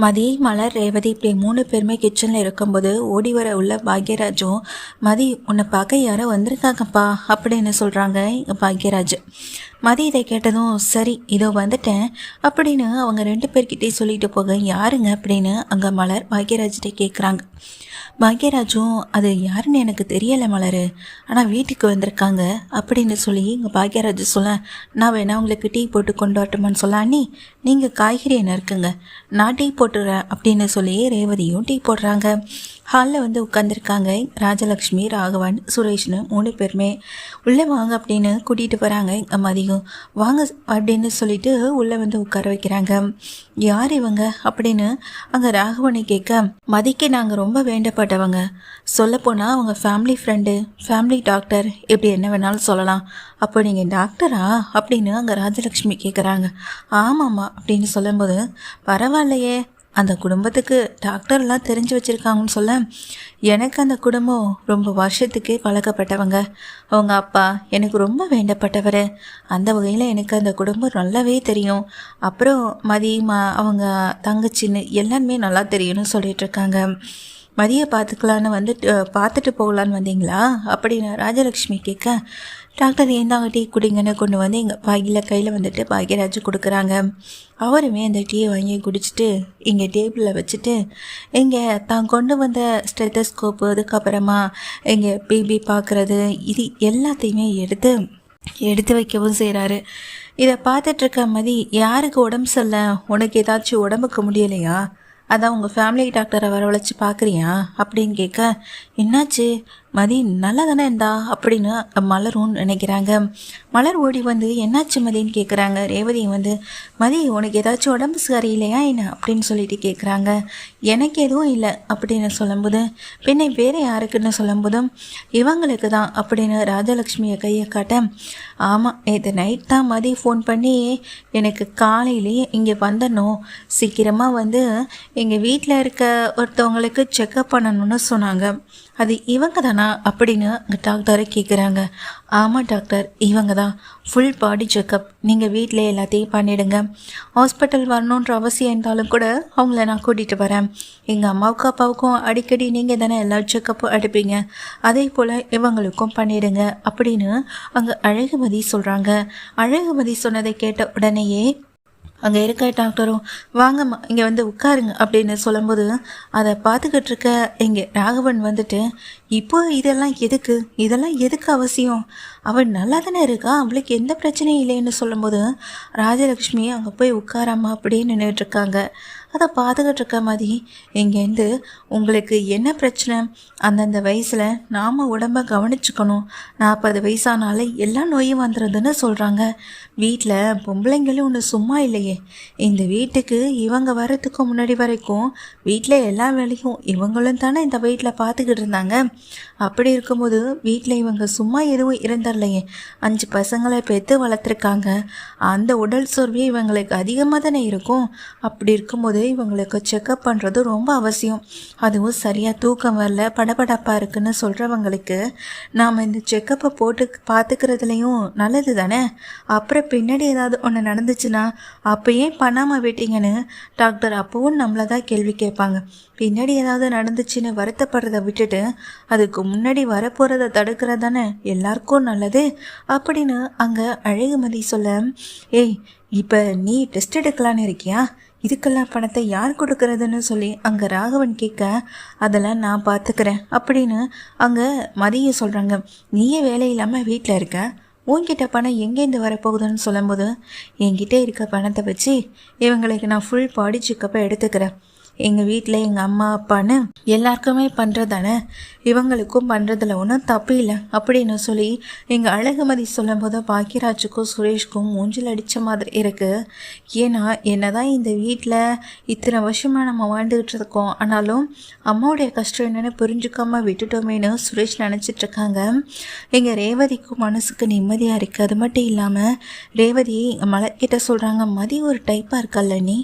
மதி, மலர், ரேவதி இப்படி 3 பேருமே கிச்சனில் இருக்கும்போது ஓடி வர உள்ள பாக்யராஜும், மதி உன்னை பார்க்க யாரோ வந்திருக்காங்கப்பா அப்படின்னு சொல்கிறாங்க பாக்யராஜ். மதி இதை கேட்டதும் சரி இதோ வந்துட்டேன் அப்படின்னு அவங்க 2 பேர்கிட்டே சொல்லிட்டு போக யாருங்க அப்படின்னு அங்கே மலர் பாக்யராஜ்கிட்ட கேட்குறாங்க. பாக்யராஜும் அது யாருன்னு எனக்கு தெரியலை மலர், ஆனால் வீட்டுக்கு வந்திருக்காங்க அப்படின்னு சொல்லி இங்கே பாக்யராஜ் சொல்ல, நான் வேணா உங்களுக்கு டீ போட்டு கொண்டு வரட்டுமான்னு சொல்ல, அண்ணி நீங்கள் காய்கறி என்ன இருக்குங்க நான் டீ போட்டுறேன் அப்படின்னு சொல்லி ரேவதியும் டீ போடுறாங்க. ஹாலில் உட்காந்துருக்காங்க ராஜலக்ஷ்மி, ராகவன், சுரேஷ்னு 3 பேருமே. உள்ளே வாங்க அப்படின்னு கூட்டிகிட்டு வராங்க மதியம். வாங்க அப்படின்னு சொல்லிட்டு உள்ளே உட்கார வைக்கிறாங்க. யார் இவங்க அப்படின்னு அங்கே ராகவனை கேட்க, மதிக்கு நாங்கள் ரொம்ப வேண்டப்பட்டவங்க, சொல்லப்போனால் அவங்க ஃபேமிலி ஃப்ரெண்டு, ஃபேமிலி டாக்டர், இப்படி என்ன வேணாலும் சொல்லலாம். அப்போ நீங்கள் டாக்டரா அப்படின்னு அங்கே ராஜலக்ஷ்மி கேட்குறாங்க. ஆமாம்மா அப்படின்னு சொல்லும்போது, பரவாயில்லையே அந்த குடும்பத்துக்கு டாக்டர்லாம் தெரிஞ்சு வச்சுருக்காங்கன்னு சொல்ல, எனக்கு அந்த குடும்பம் ரொம்ப வருஷத்துக்கே பழக்கப்பட்டவங்க, அவங்க அப்பா எனக்கு ரொம்ப வேண்டப்பட்டவர், அந்த வகையில் எனக்கு அந்த குடும்பம் நல்லாவே தெரியும். அப்புறம் அவங்க தங்கச்சின்னு எல்லாருமே நல்லா தெரியும்னு சொல்லிகிட்ருக்காங்க. மதியை பார்த்துக்கலான்னு பார்த்துட்டு போகலான்னு வந்தீங்களா அப்படின்னு ராஜலக்ஷ்மி கேட்க, டாக்டர் ஏந்தாங்க டீ குடிங்கன்னு கொண்டு எங்கள் கையில் பாக்யராஜ் கொடுக்குறாங்க. அவருமே அந்த டீயை வாங்கி குடிச்சிட்டு இங்கே டேபிளில் வச்சுட்டு இங்கே தான் கொண்டு வந்த ஸ்டெத்தஸ்கோப்பு, அதுக்கப்புறமா இங்கே பிபி பார்க்குறது, இது எல்லாத்தையுமே எடுத்து வைக்கவும் செய்கிறாரு. இதை பார்த்துட்ருக்க மதி, யாருக்கு உடம்பு சரியில்லை, உனக்கு ஏதாச்சும் உடம்புக்கு முடியலையா, அதான் உங்கள் ஃபேமிலி டாக்டரை வரவழைச்சி பார்க்குறியா அப்படின்னு கேட்க, என்னாச்சு மதி நல்லா தானே இருந்தா அப்படின்னு மலரும் நினைக்கிறாங்க. மலர் ஓடி என்னாச்சு மதின்னு கேட்குறாங்க. ரேவதி மதி உனக்கு ஏதாச்சும் உடம்பு சரியில்லையா என்ன அப்படின்னு சொல்லிட்டு கேட்குறாங்க. எனக்கு எதுவும் இல்லை அப்படின்னு சொல்லும்போது, பின்ன வேறு யாருக்குன்னு சொல்லும்போதும் இவங்களுக்கு தான் அப்படின்னு ராஜலக்ஷ்மியை கையை காட்ட, ஆமாம் நேற்று நைட் தான் மதி ஃபோன் பண்ணி எனக்கு காலையிலேயே இங்கே வந்துடணும், சீக்கிரமாக எங்கள் வீட்டில் இருக்க ஒருத்தவங்களுக்கு செக்கப் பண்ணணும்னு சொன்னாங்க, அது இவங்க தானா அப்படின்னு டாக்டரை கேட்குறாங்க. ஆமாம் டாக்டர் இவங்க தான், ஃபுல் பாடி செக்கப் நீங்கள் வீட்டில் எல்லாத்தையும் பண்ணிவிடுங்க, ஹாஸ்பிட்டல் வரணுன்ற அவசியம் இருந்தாலும் கூட அவங்கள நான் கூட்டிகிட்டு வரேன், எங்கள் அம்மாவுக்கும் அப்பாவுக்கும் அடிக்கடி நீங்கள் தானே எல்லா செக்கப்பும் எடுப்பீங்க, அதே போல் இவங்களுக்கும் பண்ணிவிடுங்க அப்படின்னு அங்கே அழகுமதி சொல்கிறாங்க. அழகுமதி சொன்னதை கேட்ட உடனேயே அங்கே இருக்க டாக்டரும் வாங்கம்மா இங்கே உட்காருங்க அப்படின்னு சொல்லும்போது, அதை பார்த்துக்கிட்டு இருக்க இங்கே ராகவன் இப்போ இதெல்லாம் எதுக்கு அவசியம், அவள் நல்லா தானே இருக்கா, அவளுக்கு எந்த பிரச்சனையும் இல்லைன்னு சொல்லும்போது ராஜலக்ஷ்மி அங்கே போய் உட்காராமா அப்படின்னு நின்றுட்டுருக்காங்க. அதை பார்த்துக்கிட்டு இருக்க மாதிரி, இங்கேருந்து உங்களுக்கு என்ன பிரச்சனை, அந்தந்த வயசில் நாம் உடம்பை கவனிச்சுக்கணும், 40 வயசானாலே எல்லா நோயும் வந்துடுதுன்னு சொல்கிறாங்க, வீட்டில் பொம்பளைங்களும் ஒன்று சும்மா இல்லையே, இந்த வீட்டுக்கு இவங்க வர்றதுக்கு முன்னாடி வரைக்கும் வீட்டில் எல்லா வேலையும் இவங்களும் தானே இந்த வீட்டில் பார்த்துக்கிட்டு இருந்தாங்க, அப்படி இருக்கும்போது வீட்டில் இவங்க சும்மா எதுவும் இருந்துடலையே, 5 பசங்களை பெற்று வளர்த்துருக்காங்க, அந்த உடல் சோர்வே இவங்களுக்கு அதிகமாக தானே இருக்கும், அப்படி இருக்கும்போது இவங்களுக்கு செக்கப் பண்ணுறது ரொம்ப அவசியம், அதுவும் சரியாக தூக்கம் வரல படபடப்பாக இருக்குன்னு சொல்கிறவங்களுக்கு நாம் இந்த செக்கப்பை போட்டு பார்த்துக்கிறதுலையும் நல்லது தானே, அப்புறம் பின்னாடி ஏதாவது ஒன்று நடந்துச்சுன்னா அப்போ ஏன் பண்ணாமல் விட்டீங்கன்னு டாக்டர் அப்பவும் நம்மளை தான் கேள்வி கேட்பாங்க, பின்னாடி ஏதாவது நடந்துச்சுன்னு வருத்தப்படுறதை விட்டுட்டு அதுக்கு முன்னாடி வரப்போகிறத தடுக்கிறது தானே எல்லாருக்கும் நல்லது அப்படின்னு அங்கே அழகுமதி சொல்ல, ஏய் இப்போ நீ டெஸ்ட் எடுக்கலான்னு இருக்கியா, இதுக்கெல்லாம் பணத்தை யார் கொடுக்கறதுன்னு சொல்லி அங்கே ராகவன் கேட்க, அதெல்லாம் நான் பார்த்துக்கிறேன் அப்படின்னு அங்கே மதியை சொல்கிறாங்க. நீயே வேலை இல்லாமல் வீட்டில் இருக்க, உன்கிட்ட பணம் எங்கேருந்து வரப்போகுதுன்னு சொல்லும்போது, என்கிட்ட இருக்க பணத்தை வச்சு இவங்களுக்கு நான் ஃபுல் பாடி செக்கப்பை எடுத்துக்கிறேன், எங்கள் வீட்டில் எங்கள் அம்மா அப்பான்னு எல்லாருக்குமே பண்ணுறதானே, இவங்களுக்கும் பண்ணுறதுல ஒன்றும் தப்பு இல்லை அப்படின்னு சொல்லி எங்கள் அழகுமதி சொல்லும்போது பாக்யராஜுக்கும் சுரேஷ்க்கும் மூஞ்சில் அடித்த மாதிரி இருக்குது. ஏன்னா என்ன தான் இந்த வீட்டில் இத்தனை வருஷமாக நம்ம வாழ்ந்துக்கிட்டு இருக்கோம், ஆனாலும் அம்மாவுடைய கஷ்டம் என்னென்னு புரிஞ்சுக்காமல் விட்டுட்டோமேனு சுரேஷ் நினச்சிட்ருக்காங்க. எங்கள் ரேவதிக்கும் மனசுக்கு நிம்மதியாக இருக்குது. அது மட்டும் இல்லாமல் ரேவதி மலர்கிட்ட சொல்கிறாங்க, மதி ஒரு டைப்பாக இருக்கல்ல நீ,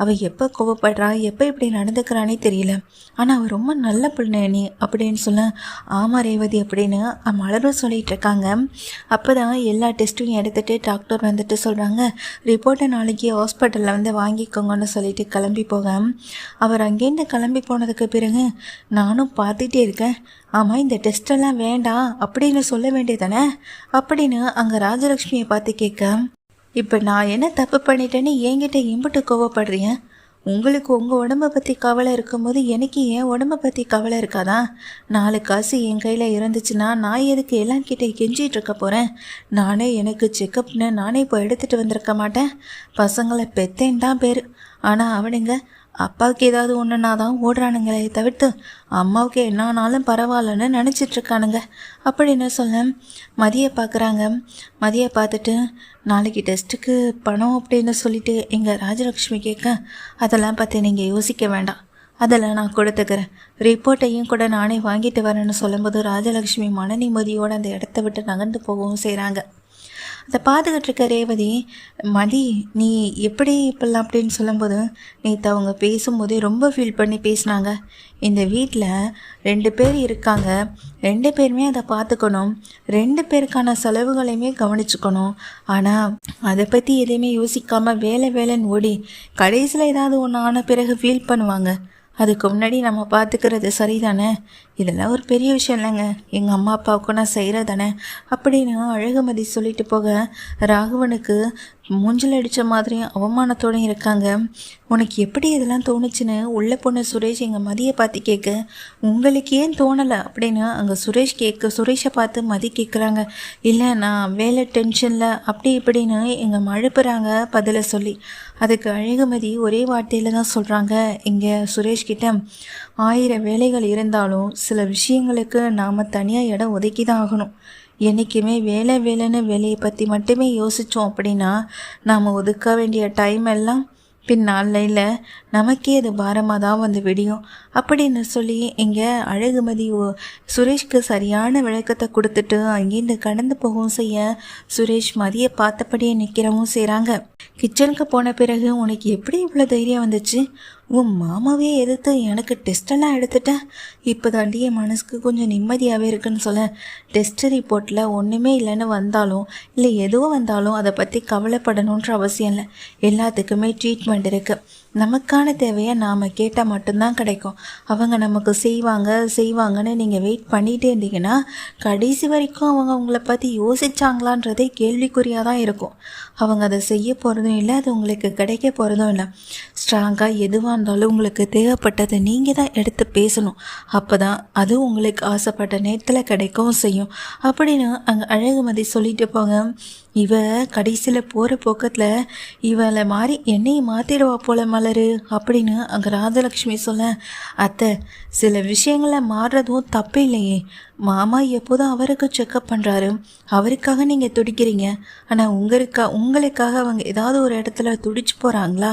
அவள் எப்போ கோவப்படுறா, எப்போ இப்படி நடந்துக்கிறானே தெரியல. ஆனால் அவள் ரொம்ப நல்ல பிள்ளை நீ அப்படின்னு சொல்ல, ஆமாம் ரேவதி அப்படின்னு மலரும் சொல்லிகிட்டு இருக்காங்க. அப்போ தான் எல்லா டெஸ்ட்டும் எடுத்துகிட்டு டாக்டர் வந்துட்டு சொல்கிறாங்க, ரிப்போர்ட்டை நாளைக்கு ஹாஸ்பிட்டலில் வந்து வாங்கிக்கோங்கன்னு சொல்லிட்டு கிளம்பி போக, அவர் அங்கேருந்து கிளம்பி போனதுக்கு பிறகு நானும் பார்த்துட்டே இருக்கேன். ஆமாம், இந்த டெஸ்ட்டெல்லாம் வேண்டாம் அப்படின்னு சொல்ல வேண்டியதானே அப்படின்னு அங்கே ராஜலக்ஷ்மியை பார்த்து கேட்க, இப்போ நான் என்ன தப்பு பண்ணிட்டேன்னு என்கிட்ட இம்புட்டு கோவப்படுறீங்க? உங்களுக்கு உங்கள் உடம்பை பற்றி கவலை இருக்கும்போது எனக்கு என் உடம்பை பற்றி கவலை இருக்காதா? 4 காசு என் கையில் இருந்துச்சுன்னா நான் எதுக்கு எல்லாம் கிட்டே கெஞ்சிகிட்டு இருக்க போகிறேன்? நானே எனக்கு செக்கப்னு நானே இப்போ எடுத்துகிட்டு வந்திருக்க மாட்டேன். பசங்களை பெத்தேன் தான் பேர். ஆனால் அவனுங்க அப்பாவுக்கு ஏதாவது ஒன்றுனா தான் ஓடுறானுங்களே தவிர்த்து அம்மாவுக்கு என்னானாலும் பரவாயில்லன்னு நினச்சிட்ருக்கானுங்க அப்படின்னு சொல்ல மதியை பார்க்குறாங்க. மதியை பார்த்துட்டு நாளைக்கு டெஸ்ட்டுக்கு பணம் அப்படின்னு சொல்லிட்டு எங்கள் ராஜலக்ஷ்மி கேட்க, அதெல்லாம் பார்த்து நீங்கள் யோசிக்க வேண்டாம், அதெல்லாம் நான் கொடுத்துக்கிறேன், ரிப்போர்ட்டையும் கூட நானே வாங்கிட்டு வரேன்னு சொல்லும்போது ராஜலக்ஷ்மி மன நிம்மதியோடு அந்த இடத்த விட்டு நகர்ந்து போகவும் செய்கிறாங்க. அதை பார்த்துக்கிட்டு இருக்க ரேவதி, மதி நீ எப்படி இப்பெல்லாம் அப்படின்னு சொல்லும்போது நேற்று அவங்க பேசும்போதே ரொம்ப ஃபீல் பண்ணி பேசினாங்க. இந்த வீட்டில் 2 பேர் இருக்காங்க, 2 பேருமே அதை பார்த்துக்கணும், 2 பேருக்கான செலவுகளையுமே கவனிச்சுக்கணும். ஆனால் அதை பற்றி எதையுமே யோசிக்காமல் வேலைன்னு ஓடி கடைசியில் ஏதாவது ஒன்று ஆன பிறகு ஃபீல் பண்ணுவாங்க. அதுக்கு முன்னாடி நம்ம பார்த்துக்கிறது சரிதானே? இதெல்லாம் ஒரு பெரிய விஷயம் இல்லைங்க, எங்கள் அம்மா அப்பாவுக்கும் நான் செய்கிறதானே அப்படின்னு அழகுமதி சொல்லிட்டு போக, ராகவனுக்கு மூஞ்சில் அடித்த மாதிரியும் அவமானத்தோடையும் இருக்காங்க. உனக்கு எப்படி இதெல்லாம் தோணுச்சுன்னு உள்ள பொண்ணு சுரேஷ் எங்கள் மதியை பார்த்து கேட்க, உங்களுக்கு ஏன் தோணலை அப்படின்னு அங்கே சுரேஷை பார்த்து மதி கேட்குறாங்க. இல்லை நான் வேலை டென்ஷனில் அப்படி இப்படின்னு எங்கள் மழுப்புறாங்க பதிலை சொல்லி. அதுக்கு அழகுமதி ஒரே வார்த்தையில் தான் சொல்கிறாங்க, இங்கே சுரேஷ்கிட்ட 1000 வேலைகள் இருந்தாலும் சில விஷயங்களுக்கு நாம் தனியாக இடம் ஒதுக்கி தான் ஆகணும். என்றைக்குமே வேலைன்னு வேலையை பற்றி மட்டுமே யோசித்தோம் அப்படின்னா நாம் ஒதுக்க வேண்டிய டைம் எல்லாம் பின்னாலையில் நமக்கே அது பாரமாக தான் வந்து விடியும் அப்படின்னு சொல்லி இங்கே அழகுமதி சுரேஷ்க்கு சரியான விளக்கத்தை கொடுத்துட்டு அங்கேருந்து கடந்து போகவும் செய்ய, சுரேஷ் மதியை பார்த்தபடியே நிற்கிறவும் செய்கிறாங்க. கிச்சனுக்கு போன பிறகு உனக்கு எப்படி இவ்வளோ தைரியம் வந்துச்சு? உன் மாமாவே எதிர்த்து எனக்கு டெஸ்டெல்லாம் எடுத்துட்டேன், இப்போ தாண்டி என் மனசுக்கு கொஞ்சம் நிம்மதியாகவே இருக்குன்னு சொல்ல, டெஸ்ட் ரிப்போர்ட்டில் ஒன்றுமே இல்லைன்னு வந்தாலும் இல்லை எதுவும் வந்தாலும் அதை பற்றி கவலைப்படணுன்ற அவசியம் இல்லை. எல்லாத்துக்குமே ட்ரீட்மெண்ட் இருக்குது. நமக்கான தேவையை நாம் கேட்டால் மட்டும்தான் கிடைக்கும். அவங்க நமக்கு செய்வாங்கன்னு நீங்கள் வெயிட் பண்ணிகிட்டே இருந்தீங்கன்னா கடைசி வரைக்கும் அவங்க உங்களை பற்றி யோசிச்சாங்களான்றதே கேள்விக்குறியாக தான் இருக்கும். அவங்க அதை செய்ய போகிறதும் இல்லை, அது உங்களுக்கு கிடைக்க போகிறதும் இல்லை. ஸ்ட்ராங்காக எதுவாக இருந்தாலும் உங்களுக்கு தேவைப்பட்டதை நீங்கள் தான் எடுத்து பேசணும். அப்போ தான் அது உங்களுக்கு ஆசைப்பட்ட நேரத்தில் கிடைக்கவும் செய்யும் அப்படின்னு அங்கே அழகுமதி சொல்லிட்டு போங்க. இவ கடைசியில் போகிற போக்கத்தில் இவளை மாதிரி என்னையும் மாற்றிடுவா போல மலரு அப்படின்னு அங்கே ராஜலக்ஷ்மி சொல்ல, அத்தை சில விஷயங்களை மாறுறதும் தப்பு இல்லையே, மாமா எப்போதும் அவருக்கு செக்கப் பண்ணுறாரு, அவருக்காக நீங்கள் துடிக்கிறீங்க, ஆனால் உங்களுக்காக அவங்க ஏதாவது ஒரு இடத்துல துடிச்சு போகிறாங்களா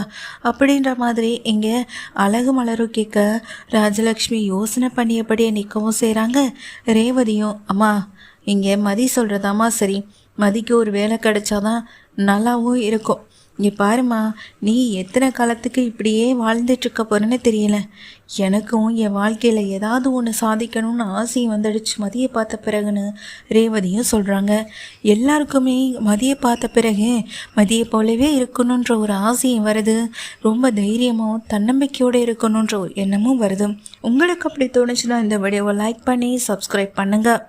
அப்படின்ற மாதிரி இங்கே அழகு மலரும் கேட்க, ராஜலக்ஷ்மி யோசனை பண்ணியபடியே நிற்கவும் செய்கிறாங்க. ரேவதியும், அம்மா இங்கே மதி சொல்கிறதாம்மா சரி, மதிக்கு ஒரு வேலை கிடைச்சாதான் நல்லாவும் இருக்கும். இங்கே பாருமா, நீ எத்தனை காலத்துக்கு இப்படியே வாழ்ந்துட்டுருக்க போகிறேன்னு தெரியல, எனக்கும் என் வாழ்க்கையில் ஏதாவது ஒன்று சாதிக்கணும்னு ஆசை வந்துடுச்சு மதியை பார்த்த பிறகுன்னு ரேவதியும் சொல்கிறாங்க. எல்லாருக்குமே மதியை பார்த்த பிறகு மதியை போலவே இருக்கணுன்ற ஒரு ஆசையும் வருது, ரொம்ப தைரியமும் தன்னம்பிக்கையோடு இருக்கணுன்ற ஒரு எண்ணமும் வருது. உங்களுக்கு அப்படி தோணுச்சுன்னா இந்த வீடியோவை லைக் பண்ணி சப்ஸ்கிரைப் பண்ணுங்கள்.